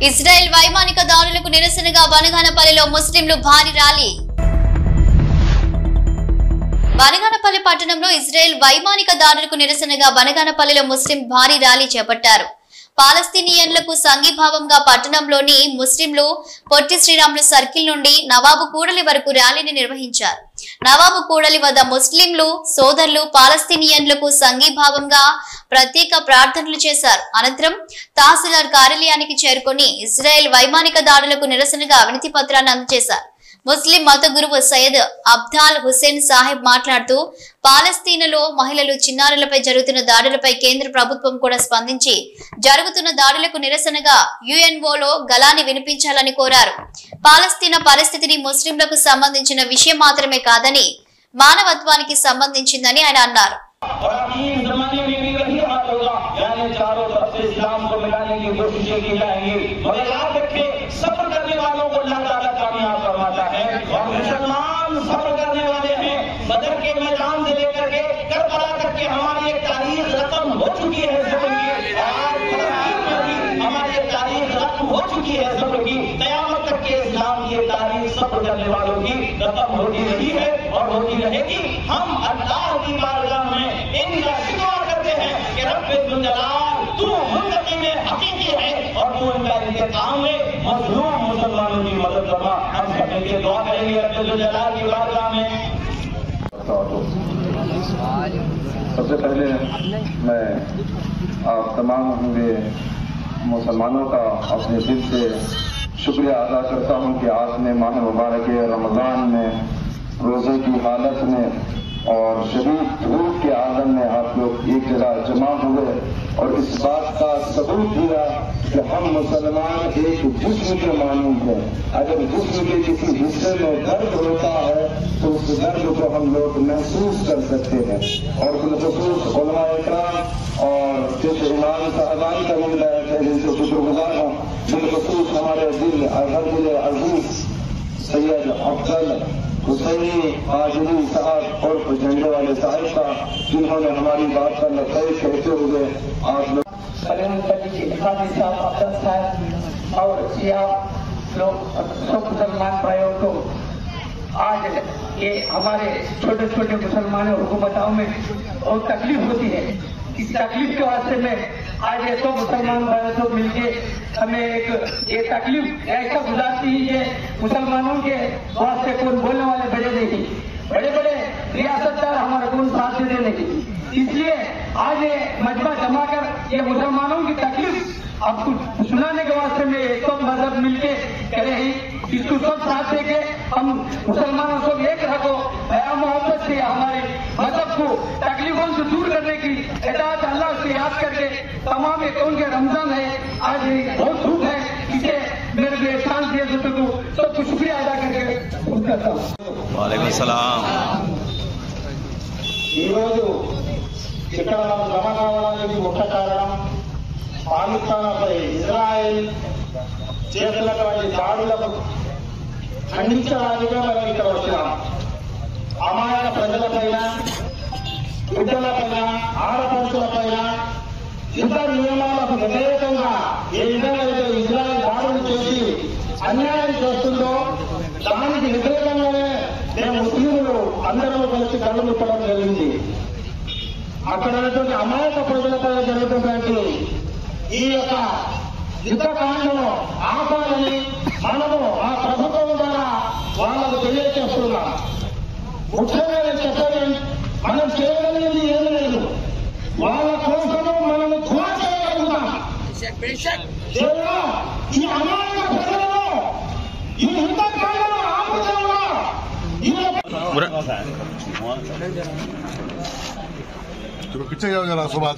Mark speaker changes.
Speaker 1: Israel వైమానిక దాడులకు నిరసనగా బనగానపల్లిలో ముస్లింలు భారీ ర్యాలీ. బనగానపల్లి పట్టణంలో ఇజ్రాయెల్ వైమానిక దాడులకు నిరసనగా బనగానపల్లిలో ముస్లిం భారీ ర్యాలీ చేపట్టారు. పాలస్తీనియన్లకు సంఘీభావంగా పట్టణంలోని ముస్లింలు పొట్టి శ్రీరాములు సర్కిల్ నుండి నవాబు కూడలి వరకు ర్యాలీని నిర్వహించారు. నవాబు కూడలి వద్ద ముస్లింలు సోదరులు పాలస్తీనియన్లకు సంఘీభావంగా ప్రత్యేక ప్రార్థనలు చేశారు. అనంతరం తహసీల్దార్ కార్యాలయానికి చేరుకుని ఇజ్రాయెల్ వైమానిక దాడులకు నిరసనగా వినతి పత్రాన్ని అందజేశారు. ముస్లిం మత గురువు సయ్యద్ అబ్దాల్ హుసేన్ సాహెబ్ మాట్లాడుతూ పాలస్తీనాలో మహిళలు చిన్నారులపై జరుగుతున్న దాడులపై కేంద్ర ప్రభుత్వం కూడా స్పందించి జరుగుతున్న దాడులకు నిరసనగా యుఎన్ఓలో గళాన్ని వినిపించాలని కోరారు. పాలస్తీనా పరిస్థితిని ముస్లింలకు సంబంధించిన విషయం మాత్రమే కాదని మానవత్వానికి సంబంధించిందని ఆయన అన్నారు.
Speaker 2: बदर के मैदान से लेकर के करबला तक के हमारी एक तारीख रकम हो चुकी है हमारी एक तारीख रकम हो चुकी है सबकी कयामत तक के इस्लाम की तारीख सब करने वालों की रकम होती रही है और होती रहेगी। हम अल्लाह की बारगाह में इनका शुक्र करते हैं कि रब्बे जुल जलाल तू मुंतकी में हकीकी है और तू इनका इंतकाम में मजलूम मुसलमानों की मदद करना। हम सब मिलकर दुआ करेंगे रब्बे जुल जलाल की बारगाह में।
Speaker 3: सबसे पहले मैं आप तमाम हुए मुसलमानों का अपने दिल से शुक्रिया अदा करता हूं कि आपने माह मुबारक रमज़ान में रोज़े की हालत में और शदीद धूप के आलम में आप लोग एक जगह जमा हुए और इस बात का सबूत दिया कि हम मुसलमान एक जिस्म के मानूद हैं। अगर जिस्म के किसी हिस्से में दर्द होता है तो उस दर्द को हम लोग महसूस कर सकते हैं और बिलखुसूस उलमा इकराम और जिस इमाम साहबान का मिल रहे थे जिनसे शुक्रगुजार हूँ, बिलखुसूस हमारे दिल अजीज सैयद अफजल हुसैनी हाजरी साहब और झंडे वाले साहब का, जिन्होंने हमारी बात का नतीजा कहते हुए आप लोग
Speaker 4: और लोग सब मुसलमान भाइयों को आज ये हमारे छोटे छोटे मुसलमानों हुकूमतों में बहुत तकलीफ होती है। इस तकलीफ के वास्ते में आज ये सब मुसलमान भाइयों को मिलके हमें एक ये तकलीफ ऐसा गुजारती है कि मुसलमानों के वास्ते कौन बोलने वाले बड़े नहीं, बड़े बड़े रियासतदार हमारे कौन साथ देते नहीं। इसलिए आज ये मजमा जमा कर ये मुसलमानों की तकलीफ आपको सुनाने के वास्ते में सब मजहब मिलके करे हैं। इसको सब साथ दे के हम मुसलमानों को एक रखो, दया मोहब्बत से हमारे मजहब को तकलीफों से दूर करने की इताअत अल्लाह से याद करके तमाम कौन के रमजान है आज बहुत धूप है, इसे मेरे लिए एहसान दिए को सबको शुक्रिया अदा करके करता हूँ।
Speaker 5: वालेकुम सलाम।
Speaker 2: ఇక్కడ మనం జమ కావడానికి ముఖ్య కారణం పాకిస్తాన్పై ఇజ్రాయెల్ చేస్తున్నటువంటి దాడులకు ఖండించడానికే మనం ఇక్కడ వచ్చినాం. అమాయక ప్రజలపైన, బిడ్డలపైన, ఆడపడుచులపైన యుద్ధ నియమాలకు వ్యతిరేకంగా ఏ విధంగా అయితే ఇజ్రాయెల్ దాడులు చేసి అన్యాయం చేస్తుందో దానికి వ్యతిరేకంగానే మేము ముస్లింలు అందరూ కలిసి కళ్ళు ముట్టడం జరిగింది. అక్కడ ఉన్నటువంటి అమాయక ప్రజలపై జరుగుతున్నటువంటి ఈ యొక్క యుద్ధకాండను ఆపాలని మనము ఆ ప్రభుత్వం ద్వారా వాళ్ళకు తెలియజేస్తున్నాం. ముఖ్యంగా నేను చెప్పేది మనం చేయగలిగింది ఏమీ లేదు, వాళ్ళ కోసము మనము దుఆ చేయగలుగుతాం. దేవుడా ఈ అమాయక ప్రజలను ఈ యుద్ధకాండను ఆపుతావా?
Speaker 6: चलो पीछे जाओ जरा सुबह